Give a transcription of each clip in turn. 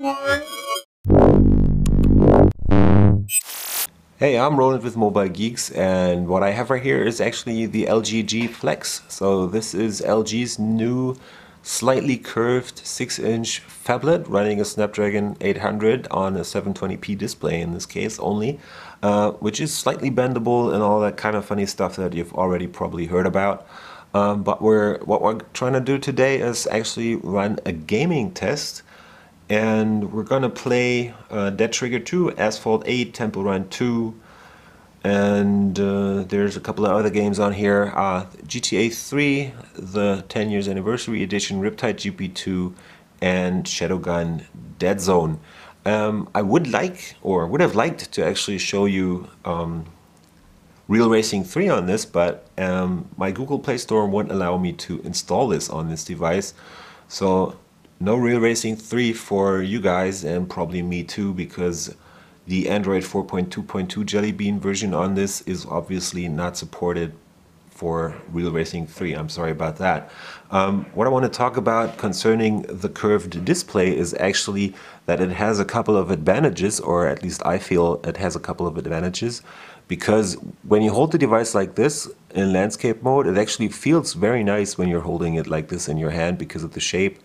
Hey, I'm Roland with Mobile Geeks, and what I have right here is actually the LG G Flex. So this is LG's new slightly curved 6-inch phablet running a Snapdragon 800 on a 720p display in this case only, which is slightly bendable and all that kind of funny stuff that you've already probably heard about. But what we're trying to do today is actually run a gaming test, and we're gonna play Dead Trigger 2, Asphalt 8, Temple Run 2, and there's a couple of other games on here. GTA 3, the 10 years anniversary edition, Riptide GP2, and Shadowgun Deadzone. I would like, or would have liked to actually show you Real Racing 3 on this, but my Google Play Store won't allow me to install this on this device. So no Real Racing 3 for you guys, and probably me too, because the Android 4.2.2 Jelly Bean version on this is obviously not supported for Real Racing 3. I'm sorry about that. What I want to talk about concerning the curved display is actually that it has a couple of advantages, or at least I feel it has a couple of advantages, because when you hold the device like this in landscape mode, it actually feels very nice when you're holding it like this in your hand because of the shape.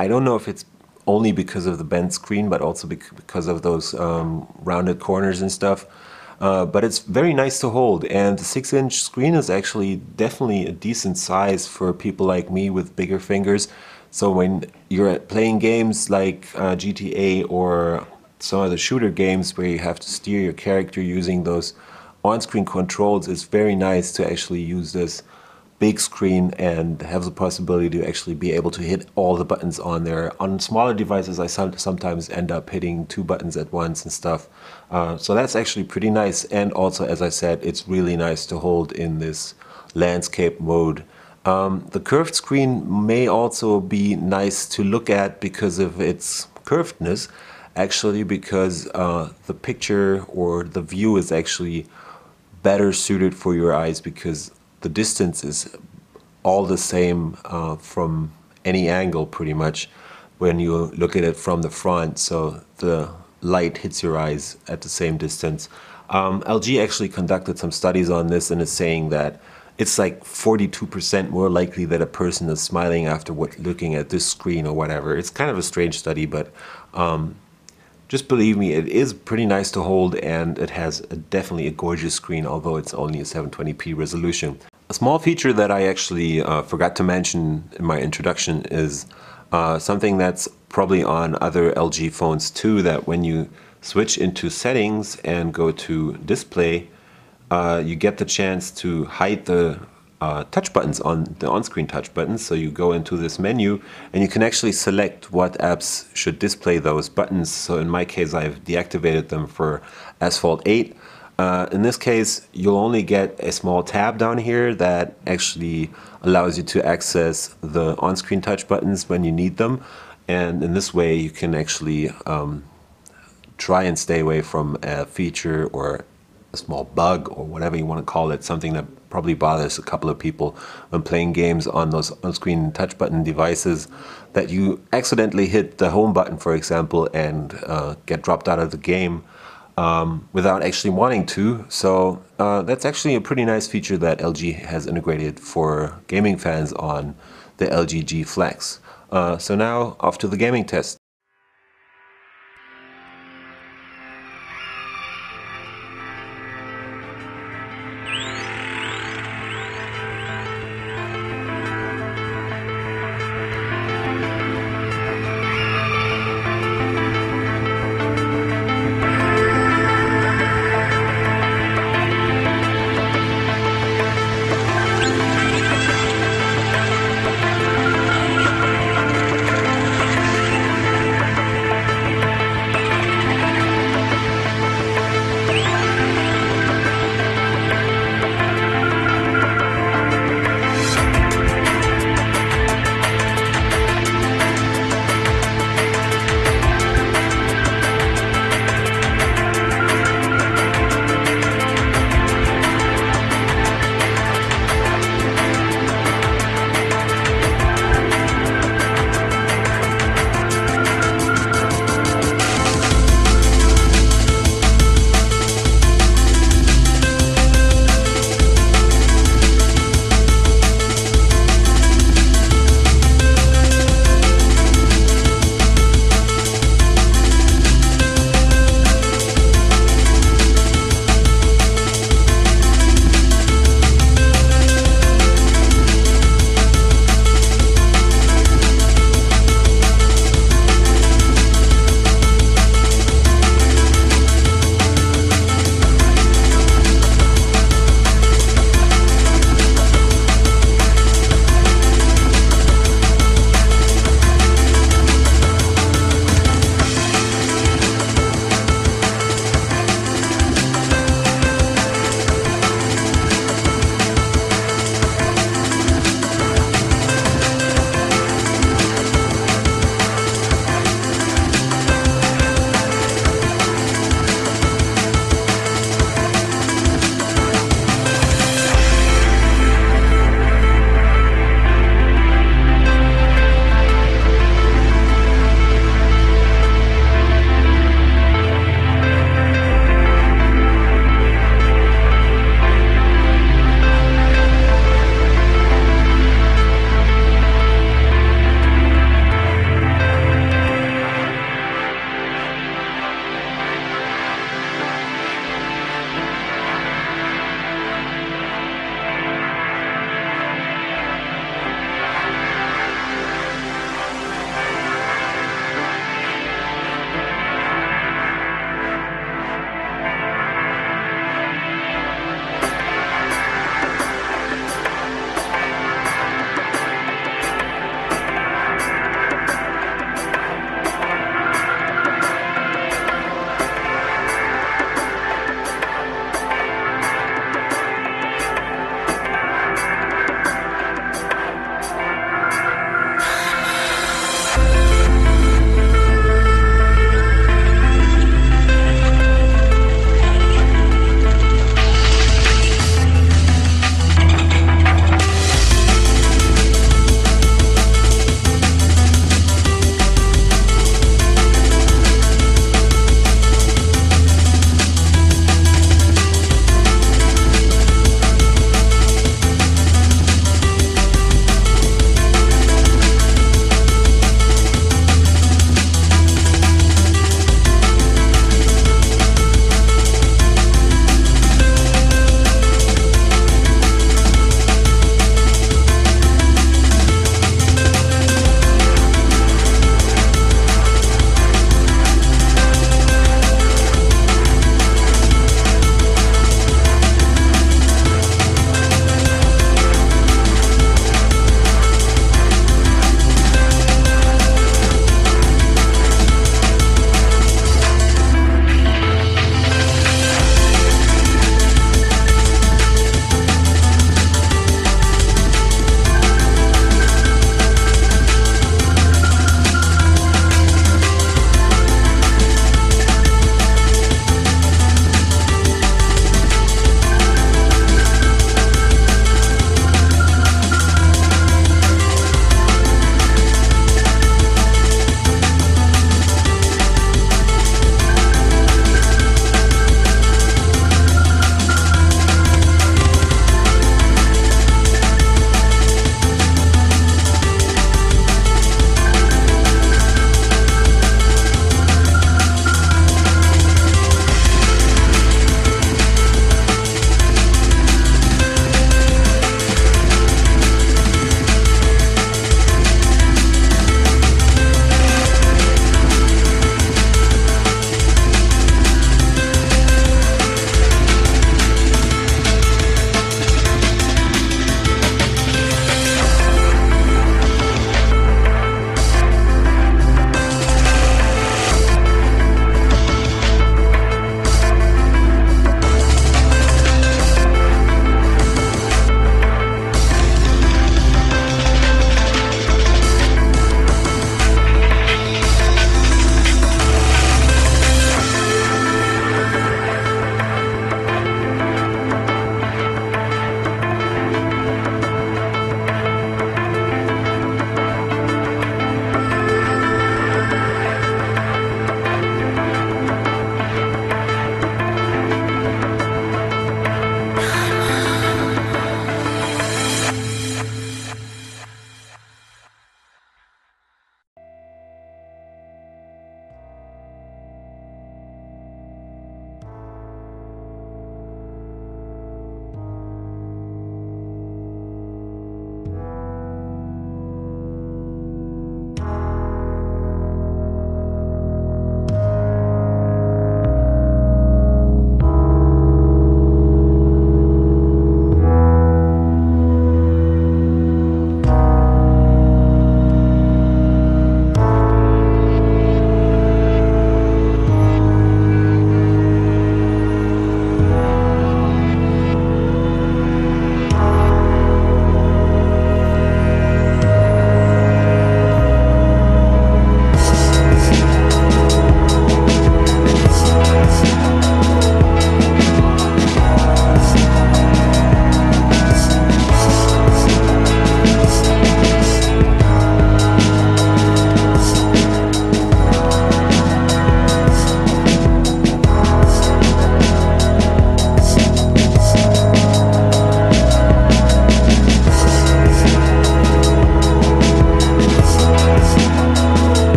I don't know if it's only because of the bent screen, but also because of those rounded corners and stuff. But it's very nice to hold, and the 6-inch screen is actually definitely a decent size for people like me with bigger fingers. So when you're playing games like GTA or some of the shooter games where you have to steer your character using those on-screen controls, it's very nice to actually use this big screen and have the possibility to actually be able to hit all the buttons on there. On smaller devices, I sometimes end up hitting 2 buttons at once and stuff. So that's actually pretty nice. And also, as I said, it's really nice to hold in this landscape mode. The curved screen may also be nice to look at because of its curvedness, actually, because the picture or the view is actually better suited for your eyes, because the distance is all the same from any angle pretty much when you look at it from the front, so the light hits your eyes at the same distance. LG actually conducted some studies on this and is saying that it's like 42% more likely that a person is smiling after looking at this screen or whatever. It's kind of a strange study, but just believe me, it is pretty nice to hold, and it has definitely a gorgeous screen, although it's only a 720p resolution. A small feature that I actually forgot to mention in my introduction is something that's probably on other LG phones too, that when you switch into settings and go to display, you get the chance to hide the touch buttons, on the on-screen touch buttons. So you go into this menu and you can actually select what apps should display those buttons. So in my case, I've deactivated them for Asphalt 8. In this case, you'll only get a small tab down here that actually allows you to access the on-screen touch buttons when you need them. And in this way, you can actually try and stay away from a feature or a small bug or whatever you want to call it, something that probably bothers a couple of people when playing games on those on-screen touch button devices, that you accidentally hit the home button, for example, and get dropped out of the game without actually wanting to. So that's actually a pretty nice feature that LG has integrated for gaming fans on the LG G Flex. So now off to the gaming test.